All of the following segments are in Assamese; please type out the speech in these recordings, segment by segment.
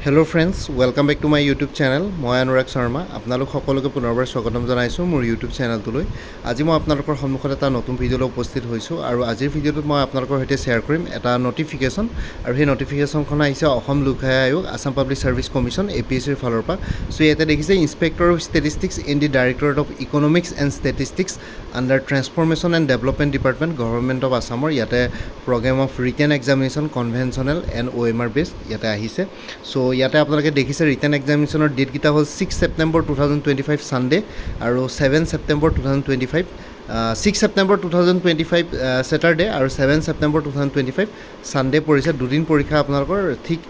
Hello' friends, welcome back to my YouTube channel. মই অনুৰাগ শৰ্মা আপোনালোক সকলোকে পুনৰবাৰ স্বাগতম জনাইছোঁ মোৰ ইউটিউব চেনেলটোলৈ। আজি মই আপোনালোকৰ সন্মুখত এটা নতুন ভিডিঅ'লৈ উপস্থিত হৈছোঁ আৰু আজিৰ ভিডিঅ'টোত মই আপোনালোকৰ সৈতে শ্বেয়াৰ কৰিম এটা নটিফিকেশ্যন আৰু সেই নটিফিকেশ্যনখন আহিছে অসম লোকসেৱা আয়োগ আছাম পাব্লিক ছাৰ্ভিচ কমিশ্যন APSCৰ ফালৰ পৰা। চ' ইয়াতে দেখিছে inspector of statistics in the directorate of economics and statistics under transformation and development department government of আছামৰ। ইয়াতে programme of written examination conventional and OMR based ইয়াতে আহিছে। চ' ইয়াতে আপোনালোকে দেখিছে ৰিটেন এক্সামিনেশ্যনৰ ডেটকেইটা হ'ল 6 ছেপ্টেম্বৰ 2025 ছানডে আৰু 7 ছেপ্টেম্বৰ 2025 6 ছেপ্টেম্বৰ 2025 ছেটাৰডে আৰু 7 ছেপ্টেম্বৰ 2025 ছানডে পৰিছে। দুদিন পৰীক্ষা আপোনালোকৰ ঠিক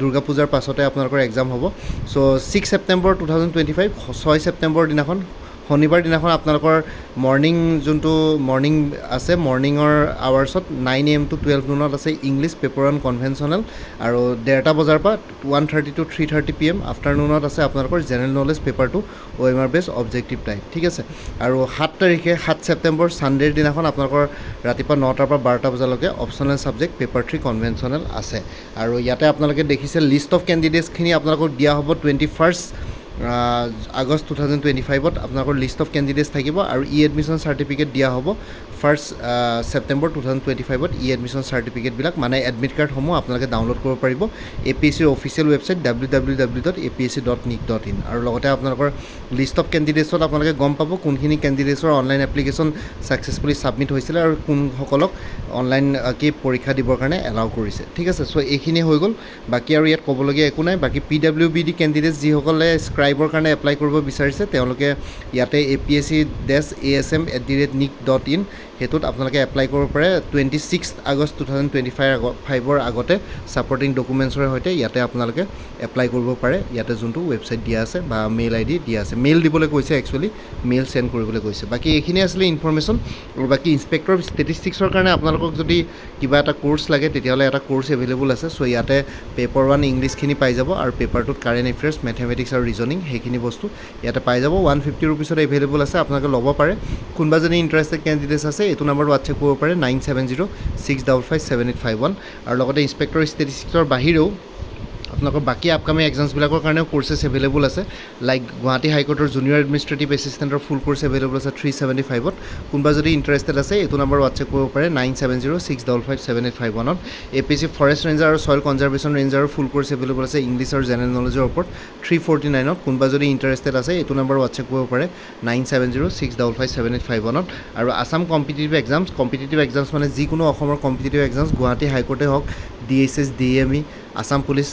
দুৰ্গা পূজাৰ পাছতে আপোনালোকৰ এক্সাম হ'ব। চ' 6 ছেপ্টেম্বৰ 2025 6 ছেপ্টেম্বৰ দিনাখন শনিবাৰ দিনাখন আপোনালোকৰ মৰ্ণিং আছে। মৰ্ণিঙৰ আৱাৰ্ছত 9 AM to 12 noon আছে ইংলিছ পেপাৰ অন কনভেনশ্যনেল আৰু 1:30 বজাৰ পৰা 1:30 to 3:30 PM আফটাৰনুনত আছে আপোনালোকৰ জেনেৰেল নলেজ পেপাৰটো OMR বেছড অবজেক্টিভ টাইপ। ঠিক আছে। আৰু 7 তাৰিখে 7 ছেপ্টেম্বৰ ছানডেৰ দিনাখন আপোনালোকৰ ৰাতিপুৱা 9টাৰ পৰা 12টা বজালৈকে অপশ্যনেল ছাবজেক্ট পেপাৰ 3 কনভেনশ্যনেল আছে। আৰু ইয়াতে আপোনালোকে দেখিছে লিষ্ট অফ কেণ্ডিডেটছখিনি আপোনালোকক দিয়া হ'ব 21 আগষ্ট 2025 আপোনালোকৰ লিষ্ট অফ কেণ্ডিডেটছ থাকিব আৰু এডমিশ্যন চাৰ্টিফিকেট দিয়া হ'ব 1 ছেপ্টেম্বৰ 2025 এডমিশ্যন চাৰ্টিফিকেটবিলাক মানে এডমিট কাৰ্ডসমূহ আপোনালোকে ডাউনলোড কৰিব পাৰিব APSCৰ অফিচিয়েল ৱেবছাইট www.apsc.nic.in আৰু লগতে আপোনালোকৰ লিষ্ট অফ কেণ্ডিডেটছত আপোনালোকে গম পাব কোনখিনি কেণ্ডিডেটছৰ অনলাইন এপ্লিকেশ্যন ছাকচেছফুলি ছাবমিট হৈছিলে আৰু কোনসকলক অনলাইন কি পৰীক্ষা দিবৰ কাৰণে এলাউ কৰিছে। ঠিক আছে। চ' এইখিনি হৈ গ'ল, বাকী আৰু ইয়াত ক'বলগীয়া একো নাই। বাকী PWBD কেণ্ডিডেটছ যিসকলে স্ক্ৰাইবৰ কাৰণে এপ্লাই কৰিব বিচাৰিছে তেওঁলোকে ইয়াতে apsc-asm@nic.in সেইটোত আপোনালোকে এপ্লাই কৰিব পাৰে 26 আগষ্ট 2025 আগতে ছাপৰ্টিং ডকুমেণ্টছৰ সৈতে ইয়াতে আপোনালোকে এপ্লাই কৰিব পাৰে। ইয়াতে যোনটো ৱেবছাইট দিয়া আছে বা মেইল ID দিয়া আছে, মেইল দিবলৈ কৈছে, একচুৱেলি মেইল চেণ্ড কৰিবলৈ কৈছে। বাকী এইখিনি আছিলে ইনফৰ্মেশ্যন। আৰু বাকী ইনস্পেক্টৰ অফ ষ্টেটিষ্টিক্সৰ কাৰণে আপোনালোকক যদি কিবা এটা কোৰ্চ লাগে তেতিয়াহ'লে এটা কোৰ্চ এভেইলেবল আছে। চ' ইয়াতে পেপাৰ 1 ইংলিছখিনি পাই যাব আৰু পেপাৰ 2ত কাৰেণ্ট এফেয়াৰ্ছ মেথমেটিক্স আৰু ৰিজনিং সেইখিনি বস্তু ইয়াতে পাই যাব। 150 ৰুপিছত এভেইলেবল আছে, আপোনালোকে ল'ব পাৰে। কোনোবা যদি ইণ্টাৰেষ্টেড কেণ্ডিডেটছ আছে এইটো নাম্বাৰত হোৱাটছএপ কৰিব পাৰে 9706557851 আৰু লগতে ইনস্পেক্টৰ ষ্টেটিষ্টিক্সৰ বাহিৰেও আপোনালোকৰ বাকী আপকামিং এক্সামছবিলাকৰ কাৰণেও কোৰ্চেছ এভেইলেবল আছে। লাইক গুৱাহাটী হাইকোৰ্টৰ জুনিয়ৰ এডমিনিষ্ট্ৰেটিভ এছিষ্টেণ্টৰ ফুল কোৰ্চ এভেইলেবল আছে 375ত। কোনোবা যদি ইণ্টাৰেষ্টেড আছে এইটো নাম্বাৰত হোৱাটছএপ কৰিব পাৰে 9706557851ত। APSC ফৰেষ্ট ৰেঞ্জাৰ আৰু ছইল কনজাৰ্ভেশ্যন ৰেঞ্জাৰৰ ফুল কোৰ্চ এভেইলেবল আছে ইংলিছ আৰু জেনেৰেল নলেজৰ ওপৰত 349ত। কোনোবা যদি ইণ্টাৰেষ্টেড আছে এইটো নাম্বাৰত হোৱাটছএপ কৰিব পাৰে 9706557851ত। আৰু আছাম কম্পিটিটিভ এক্সামছ মানে যিকোনো অসমৰ কম্পিটিটিভ এক্সামছ গুৱাহাটী হাইকোৰ্টে হওক, DSS, DME, আছাম পুলিচ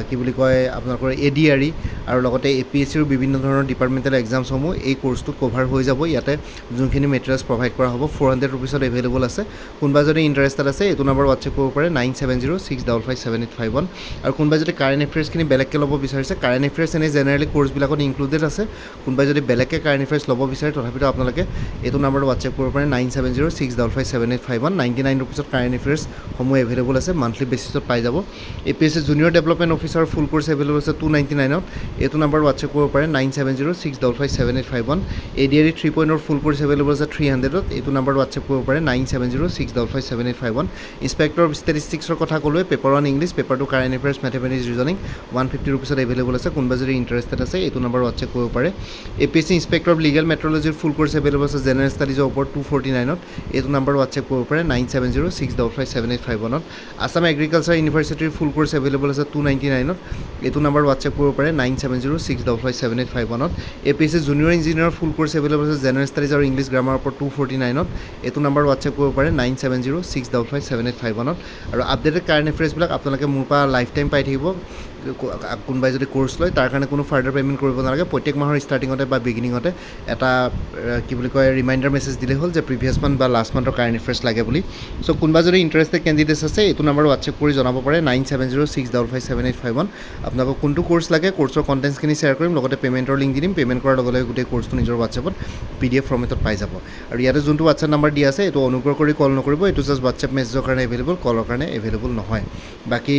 কি বুলি কয় আপোনালোকৰ ADRE আৰু লগতে APSCৰ বিভিন্ন ধৰণৰ ডিপাৰ্টমেণ্টেল এক্সামছসমূহ এই কোৰ্চটোত কভাৰ হৈ যাব। ইয়াতে যোনখিনি মেটেৰিয়েলছ প্ৰভাইড কৰা হ'ব 400 ৰুপিছত এভেইলেবল আছে। কোনোবা যদি ইণ্টাৰেষ্টেড আছে এইটো নাম্বাৰত হোৱাটছএপ কৰিব পাৰে 9706557851 আৰু কোনোবা যদি কাৰেণ্ট এফেয়াৰ্ছখিনি বেলেগকৈ ল'ব বিচাৰিছে, কাৰেণ্ট এফেয়াৰ্ছ এনেই জেনেৰেলি কোৰ্চবিলাকত ইনক্লুডেড আছে। কোনোবাই যদি বেলেগকৈ কাৰেণ্ট এফেয়াৰ্ছ ল'ব বিচাৰে তথাপিতো আপোনালোকে এইটো নাম্বাৰত হোৱাটছএপ কৰিব পাৰে 9706557851 99 ৰুপিছত কাৰেণ্ট এফেয়াৰ্ছসমূহ এভেইলেবল আছে, মান্থলি বেচিছত পাই যাব। APSC জুনিয়ৰ ডেভেলপমেণ্ট অফিচাৰ ফুল কোৰ্চ এভেইলেবল আছে 299ত। এইটো নাম্বাৰত হোৱাটছএপ কৰিব পাৰে 9706557851 ADRE 3.0 ফুল কোৰ্চ এভেইলেবল আছে 300ত। এইটো নাম্বাৰত হোৱাটছএপ কৰিব পাৰে 9706557851 ইনস্পেক্টৰ অফ ষ্টেটিষ্টিক্সৰ কথা ক'লোৱে paper 1 English, paper 2 current affairs mathematics reasoning 150 ৰুপিছত এভেইলেবল আছে। কোনোবা যদি ইণ্টাৰেষ্টেড আছে এইটো নাম্বাৰত হোৱাটছএপ কৰিব পাৰে। APSC ইনস্পেক্টৰ অফ লিগেল মেট্ৰলজিৰ ফুল কোৰ্চ এভেইলেবল আছে জেনেৰেল ষ্টাডিজৰ ওপৰত 249ত। এইটো নাম্বাৰত হোৱাটছএপ কৰিব পাৰে 9706557851ত। আছাম এগ্ৰিকালচাৰ ইউনিভাৰ্চিটিৰ ফুল কোৰ্চ এভেইলেবল আছে 299ত। এইটো নাম্বাৰত হোৱাটছএপ কৰিব পাৰে 9706557851ত। APSC জুনিয়ৰ ইঞ্জিনিয়াৰ ফুল কোৰ্চ এভেইলেবল আছে জেনেৰেল ষ্টাডিজ আৰু ইংলিছ গ্ৰামাৰ ওপৰত 249ত। এইটো নাম্বাৰত হোৱাটছএপ কৰিব পাৰে 9706557851ত। আৰু আপডেটেড কাৰেণ্ট এফেয়াৰ্ছবিলাক আপোনালোকে মোৰ পৰা লাইফ টাইম পাই থাকিব। কোনোবাই যদি কোৰ্চ লয় তাৰ কাৰণে কোনো ফাৰ্ডাৰ পে'মেণ্ট কৰিব নালাগে। প্ৰত্যেক মাহৰ ষ্টাৰ্টিঙতে বা বিগিনিঙতে এটা কি বুলি কয় ৰিমাইণ্ডাৰ মেছেজ দিলেই হ'ল যে প্ৰিভিয়াছ মান্থ বা লাষ্ট মান্থৰ কাৰেণ্ট এফেয়াৰ্ছ লাগে বুলি। চ' কোনোবা যদি ইণ্টাৰেষ্টেড কেণ্ডিডেটছ আছে এইটো নাম্বাৰত হোৱাটছএপ কৰি জনাব পাৰে 9706557851। আপোনালোকক কোনটো কোৰ্চ লাগে কোৰ্চৰ কণ্টেণ্টছখিনি শ্বেয়াৰ কৰিম, লগতে পে'মেণ্টৰ লিংক দি দিম। পে'মেণ্ট কৰাৰ লগে লগে গোটেই কোৰ্চটো নিজৰ হোৱাটছএপত PDF ফৰ্মেটত পাই যাব। আৰু ইয়াতে যোনটো হোৱাটছএপ নাম্বাৰ দিয়া আছে এইটো অনুগ্ৰহ কৰি কল নকৰিব, এইটো জাষ্ট হোৱাটছএপ মেছেজৰ কাৰণে এভেইলেবল, কলৰ কাৰণে এভেইলেবল নহয়। বাকী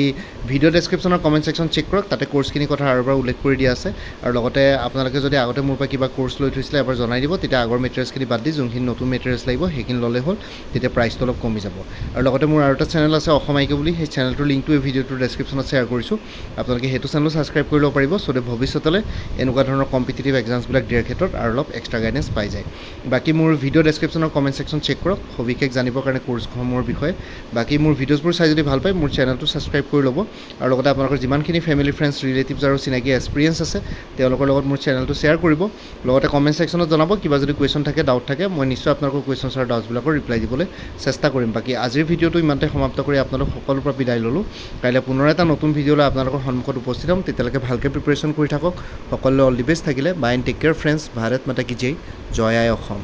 ভিডিঅ' ডেছক্ৰিপশ্যনৰ কমেণ্ট ছেকশ্যন চেক কৰক, তাতে কোৰ্চখিনিৰ কথা আৰু এবাৰ উল্লেখ কৰি দিয়া আছে আৰু লগতে আপোনালোকে যদি আগতে মোৰ পৰা কিবা কোৰ্চ লৈ থৈছিলে এবাৰ জনাই দিব, তেতিয়া আগৰ মেটেৰিয়েলছখিনি বাদ দি যোনখিনি নতুন মেটেৰিয়েলছ লাগিব সেইখিনি ল'লে হ'ল, তেতিয়া প্ৰাইচটো অলপ কমি যাব। আৰু লগতে মোৰ আৰু এটা চেনেল আছে অসম আইকে বুলি, সেই চেনেলটোৰ লিংকটো এই ভিডিঅ'টোৰ ডেছক্ৰিপশ্যনত শ্বেয়াৰ কৰিছোঁ, আপোনালোকে সেইটো চেনেলো ছাবস্ক্ৰাইব কৰি ল'ব পাৰিব, চ' ভৱিষ্যতলৈ এনেকুৱা ধৰণৰ কম্পিটিটিভ এক্সামছবিলাক দিয়াৰ ক্ষেত্ৰত আৰু অলপ এক্সট্ৰা গাইডেঞ্চ পাই যায়। বাকী মোৰ ভিডিঅ' ডেছক্ৰিপশ্যনৰ কমেণ্ট ছেকশ্যন চেক কৰক সবিশেষ জানিবৰ কাৰণে কোৰ্চসমূহৰ বিষয়ে। বাকী মোৰ ভিডিঅ'ছবোৰ চাই যদি ভাল পায় মোৰ চেনেলটো ছাবস্ক্ৰাইব কৰি ল'ব আৰু লগতে আপোনালোকৰ যিমানখিনি ফেমিলি ফ্ৰেণ্ডছ ৰিলেটিভছ আৰু চিনাকি এক্সপিৰিয়েঞ্চ আছে তেওঁলোকৰ লগত মোৰ চেনেলটো শ্বেয়াৰ কৰিব। লগতে কমেণ্ট ছেকশ্যনত জনাব কিবা যদি কুৱেশ্যন থাকে, ডাউট থাকে, মই নিশ্চয় আপোনালোকৰ কুৱেশ্যনছ আৰু ডাউটছবিলাকৰ ৰিপ্লাই দিবলৈ চেষ্টা কৰিম। বাকী আজিৰ ভিডিঅ'টো ইমানতে সমাপ্ত কৰি আপোনালোক সকলোৰ পৰা বিদায় ল'লোঁ। কাইলৈ পুনৰ এটা নতুন ভিডিঅ' লৈ আপোনালোকৰ সন্মুখত উপস্থিত হ'ম, তেতিয়ালৈকে ভালকৈ প্ৰিপেৰেশ্যন কৰি থাকক। সকলোলৈ অল দি বেষ্ট থাকিলে। Bye and take care friends. Bharat Mata কি জয়, জয় আই অসম।